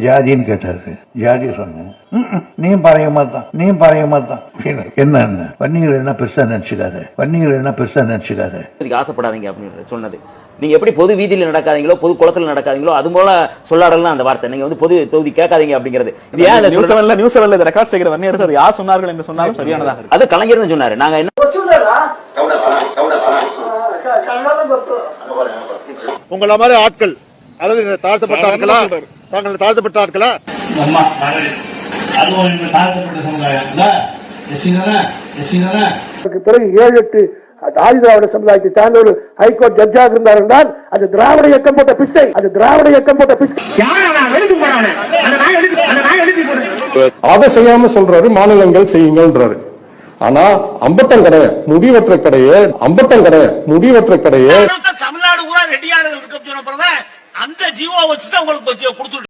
ஜாதின்னு கேட்டாரு. ஜாதி சொன்னேன். நீயும் பாளையமா தான், நீயும் பாளையமா தான். என்ன பன்னீர் என்ன பெருசா நினைச்சுக்காத, பன்னீர் என்ன பெருசா நினைச்சுக்காத, ஆசைப்படாதீங்க அப்படின்னு சொன்னது. நீங்க எப்படி பொது வீதியில நடக்காதீங்களோ, பொது குளத்துல நடக்காதீங்களோ, அது போல சொல்லாடலாம் அந்த வார்த்தை. நீங்க பொது தொகுதி கேட்காதீங்க அப்படிங்கிறது. இது ஏன் நியூஸ் செவன்ல ரெக்கார்ட் செய்கிற வன்னியர் சார் யார் சொன்னார்கள் என்று சொன்னாலும் சரியானதா? அது கலைஞர் தான் சொன்னாரு. நாங்க என்ன உங்கள மாதிரி ஆட்கள், அதாவது தாழ்த்தப்பட்ட ஆட்களா, தாங்கள் தாழ்த்தப்பட்ட ஆட்களா, பிறகு 7-8 ஆதிதிராவிட சமுதாயத்தை சார்ந்த ஒரு ஹைகோர்ட் ஜட்ஜாக இருந்தார் என்றால் அது திராவிட இயக்கம் போட்ட பிச்சை, அது திராவிட இயக்கம் போட்ட பிச்சை. அதை செய்யாம சொல்றாரு மாநிலங்கள் செய்யுங்கன்றாரு. ஆனா அம்பட்டங்கடை முடிவற்ற கடையே, அம்பட்டங்கடை முடிவற்ற கடையே தமிழ்நாடு கூட ரெடியாக இருக்க சொன்ன அந்த ஜீவோ வச்சுதான் உங்களுக்கு கொடுத்து